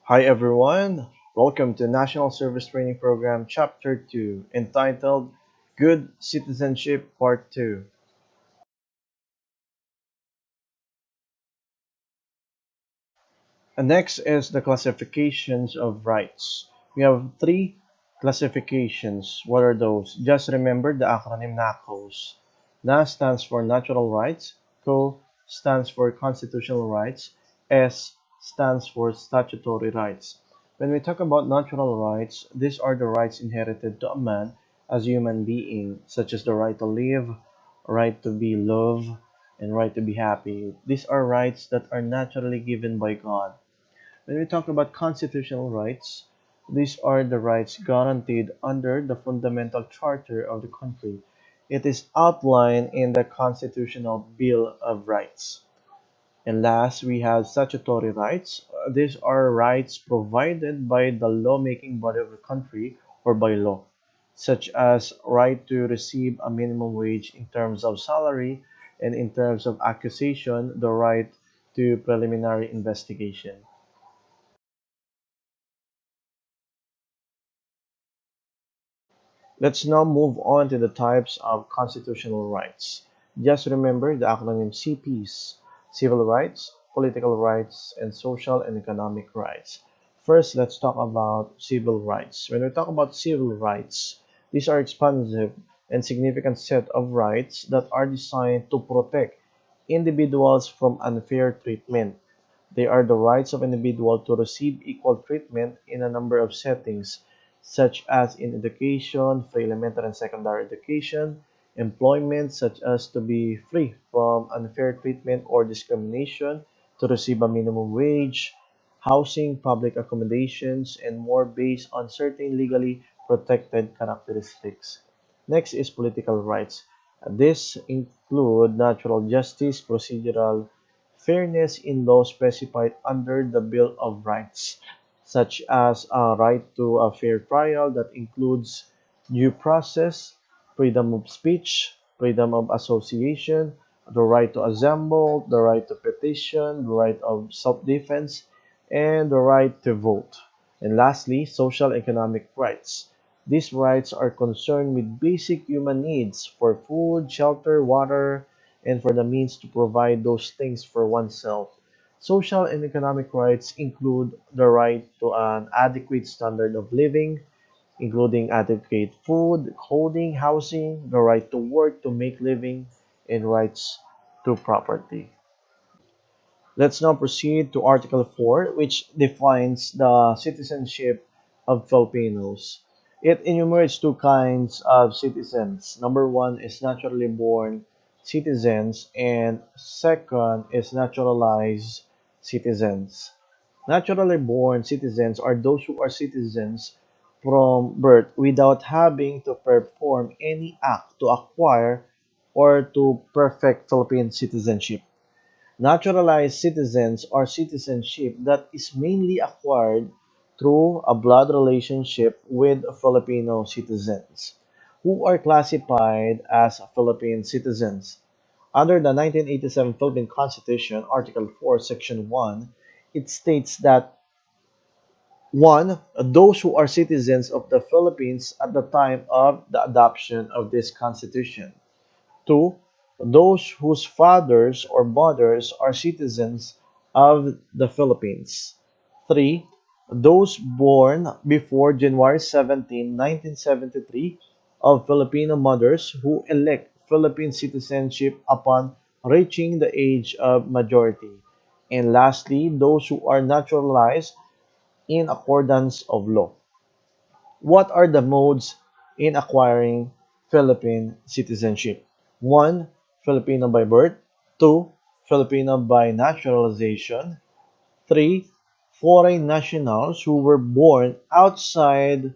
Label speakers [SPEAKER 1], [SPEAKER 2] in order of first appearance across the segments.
[SPEAKER 1] Hi everyone, welcome to National Service Training Program Chapter 2 entitled Good Citizenship Part 2. And next is the classifications of rights. We have three classifications. What are those? Just remember the acronym NACOS. NA stands for Natural Rights, CO stands for Constitutional Rights, S stands for Statutory Rights. When we talk about natural rights, these are the rights inherited to a man as a human being, such as the right to live, right to be loved, and right to be happy. These are rights that are naturally given by God. When we talk about constitutional rights, these are the rights guaranteed under the fundamental charter of the country. It is outlined in the Constitutional Bill of Rights. And last, we have statutory rights. These are rights provided by the lawmaking body of the country or by law, such as right to receive a minimum wage in terms of salary and in terms of accusation, the right to preliminary investigation. Let's now move on to the types of constitutional rights. Just remember the acronym CPs: civil rights, political rights, and social and economic rights. First, let's talk about civil rights. When we talk about civil rights, these are expansive and significant set of rights that are designed to protect individuals from unfair treatment. They are the rights of an individual to receive equal treatment in a number of settings, such as in education, free elementary and secondary education, employment, such as to be free from unfair treatment or discrimination, to receive a minimum wage, housing, public accommodations, and more based on certain legally protected characteristics. Next is political rights. This include natural justice, procedural fairness in law specified under the Bill of Rights, such as a right to a fair trial that includes due process, freedom of speech, freedom of association, the right to assemble, the right to petition, the right of self-defense, and the right to vote. And lastly, social economic rights. These rights are concerned with basic human needs for food, shelter, water, and for the means to provide those things for oneself. Social and economic rights include the right to an adequate standard of living, including adequate food, clothing, housing, the right to work to make living, and rights to property. Let's now proceed to Article 4, which defines the citizenship of Filipinos. It enumerates two kinds of citizens. Number one is naturally born citizens, and second is naturalized citizens. Naturally born citizens are those who are citizens from birth without having to perform any act to acquire or to perfect Philippine citizenship. Naturalized citizens are citizenship that is mainly acquired through a blood relationship with Filipino citizens, who are classified as Philippine citizens. Under the 1987 Philippine Constitution, Article 4, Section 1, it states that 1. Those who are citizens of the Philippines at the time of the adoption of this Constitution. 2. Those whose fathers or mothers are citizens of the Philippines. 3. Those born before January 17, 1973 of Filipino mothers who elect Philippine citizenship upon reaching the age of majority. And lastly, those who are naturalized in accordance of law. What are the modes in acquiring Philippine citizenship? 1. Filipino by birth. 2. Filipino by naturalization. 3. Foreign nationals who were born outside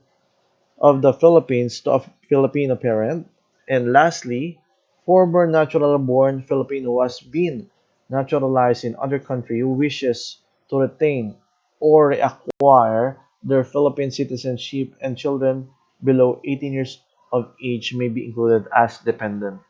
[SPEAKER 1] of the Philippines to a Filipino parent. And lastly, former natural born Filipino who has been naturalized in other country who wishes to retain or reacquire their Philippine citizenship, and children below 18 years of age may be included as dependent.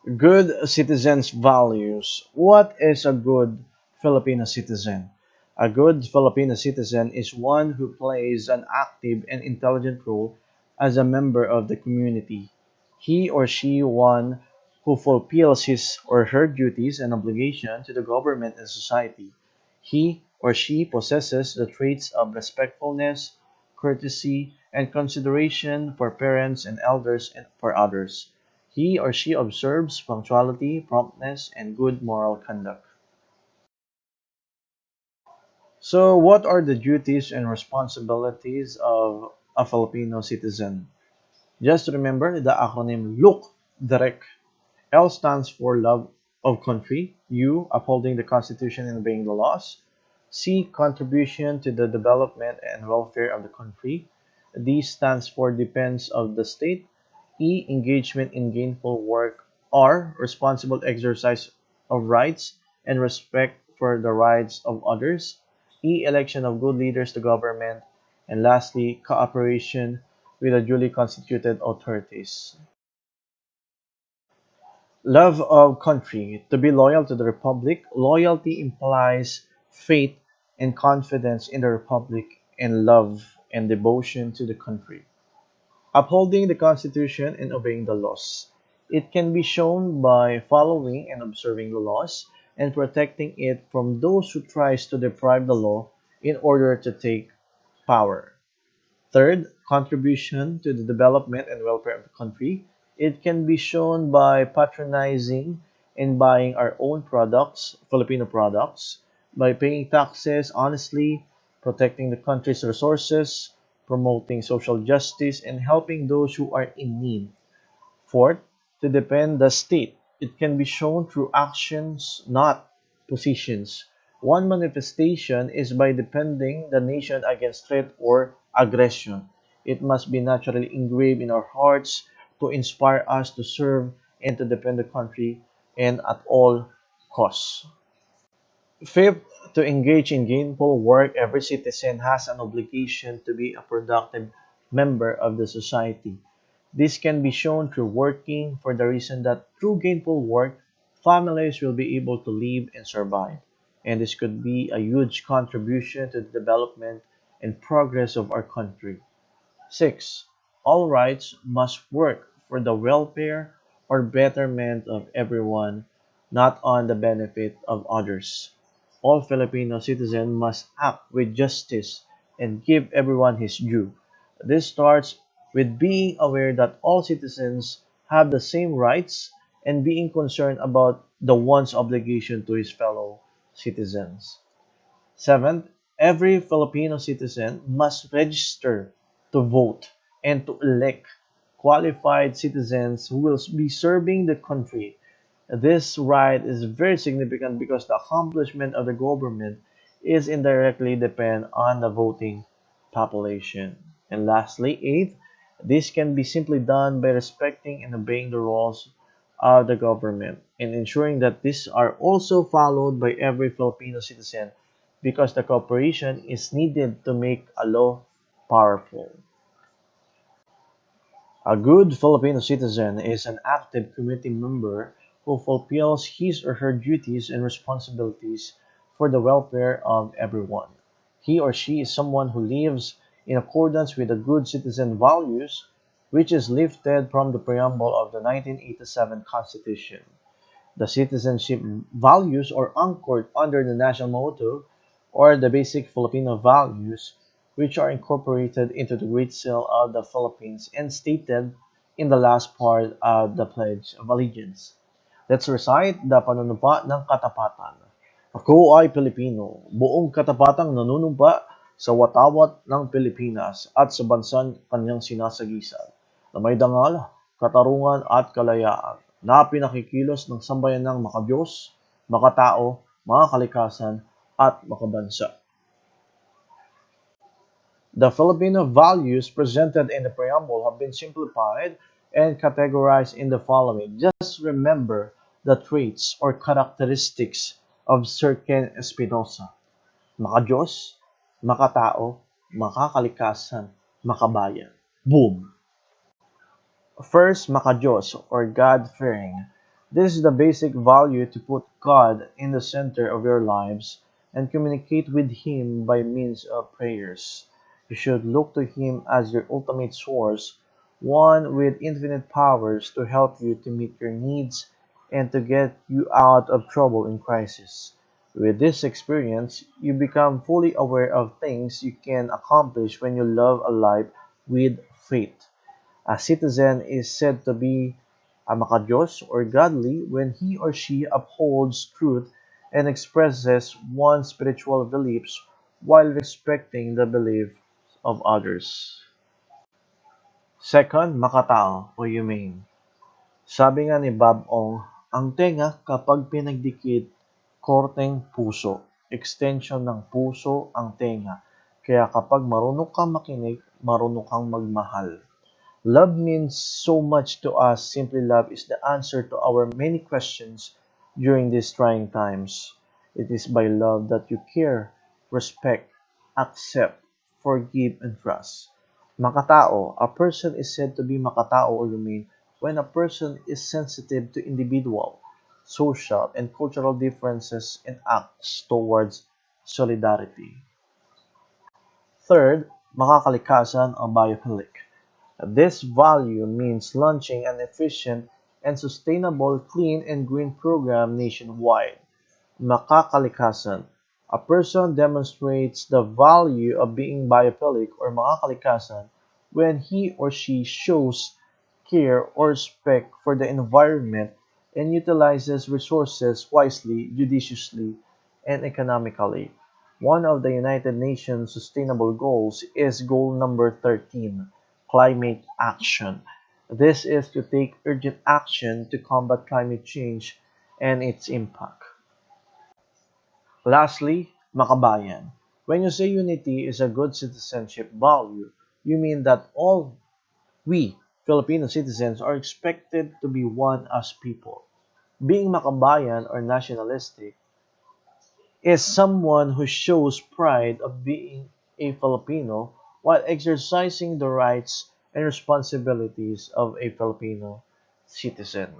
[SPEAKER 1] Good citizens values. What is a good Filipino citizen? A good Filipino citizen is one who plays an active and intelligent role as a member of the community. He or she one who fulfills his or her duties and obligation to the government and society. He or she possesses the traits of respectfulness, courtesy, and consideration for parents and elders and for others. He or she observes punctuality, promptness, and good moral conduct. So, what are the duties and responsibilities of a Filipino citizen? Just remember the acronym LOOK, direct. L stands for love of country. U, upholding the Constitution and obeying the laws. C, contribution to the development and welfare of the country. D stands for defense of the state. E, engagement in gainful work. R, responsible exercise of rights and respect for the rights of others. E, election of good leaders to government. And lastly, cooperation with the duly constituted authorities. Love of country. To be loyal to the Republic, loyalty implies faith and confidence in the Republic and love and devotion to the country. Upholding the Constitution and obeying the laws. It can be shown by following and observing the laws and protecting it from those who tries to deprive the law in order to take power. Third, contribution to the development and welfare of the country. It can be shown by patronizing and buying our own products, Filipino products, by paying taxes honestly, protecting the country's resources, promoting social justice, and helping those who are in need. Fourth, to defend the state. It can be shown through actions, not positions. One manifestation is by defending the nation against threat or aggression. It must be naturally engraved in our hearts to inspire us to serve and to defend the country and at all costs. Fifth, to engage in gainful work, every citizen has an obligation to be a productive member of the society. This can be shown through working for the reason that through gainful work, families will be able to live and survive. And this could be a huge contribution to the development and progress of our country. 6. All rights must work for the welfare or betterment of everyone, not on the benefit of others. All Filipino citizens must act with justice and give everyone his due. This starts with being aware that all citizens have the same rights and being concerned about the one's obligation to his fellow citizens. Seventh, every Filipino citizen must register to vote and to elect qualified citizens who will be serving the country. This right is very significant because the accomplishment of the government is indirectly depend on the voting population. And lastly, eighth, this can be simply done by respecting and obeying the rules of the government and ensuring that these are also followed by every Filipino citizen because the cooperation is needed to make a law powerful. A good Filipino citizen is an active community member who fulfills his or her duties and responsibilities for the welfare of everyone. He or she is someone who lives in accordance with the good citizen values, which is lifted from the preamble of the 1987 Constitution. The citizenship values are anchored under the national motto or the basic Filipino values, which are incorporated into the Great Seal of the Philippines and stated in the last part of the Pledge of Allegiance. Let's recite the panunumpa ng katapatan. Ako ay Pilipino, buong katapatang nanunumpa sa watawat ng Pilipinas at sa bansang kanyang sinasagisal, na may dangal, katarungan at kalayaan, na pinakikilos ng sambayanang makadiyos, makatao, makakalikasan, at makabansa. The Filipino values presented in the preamble have been simplified and categorized in the following. Just remember the traits or characteristics of certain Espinosa. Makadiyos, makatao, makakalikasan, makabayan. Boom! First, makadiyos or God-fearing. This is the basic value to put God in the center of your lives and communicate with Him by means of prayers. You should look to Him as your ultimate source, one with infinite powers to help you to meet your needs and to get you out of trouble in crisis. With this experience, you become fully aware of things you can accomplish when you love a life with faith. A citizen is said to be a makadiyos or godly when he or she upholds truth and expresses one's spiritual beliefs while respecting the beliefs of others. Second, makatao o humane. Sabi nga ni Bob Ong, ang tenga kapag pinagdikit, korteng puso, extension ng puso ang tenga. Kaya kapag marunong kang makinig, marunong kang magmahal. Love means so much to us. Simply love is the answer to our many questions during these trying times. It is by love that you care, respect, accept, forgive, and trust. Makatao. A person is said to be makatao or humane when a person is sensitive to individual, social, and cultural differences and acts towards solidarity. Third, makakalikasan o biophilic. This value means launching an efficient and sustainable clean and green program nationwide. Makakalikasan. A person demonstrates the value of being biophilic or makakalikasan when he or she shows care or respect for the environment and utilizes resources wisely, judiciously, and economically. One of the United Nations Sustainable Goals is goal number 13, climate action. This is to take urgent action to combat climate change and its impact. Lastly, Makabayan. When you say unity is a good citizenship value, you mean that all we Filipino citizens are expected to be one as people. Being Makabayan or nationalistic is someone who shows pride of being a Filipino while exercising the rights and responsibilities of a Filipino citizen.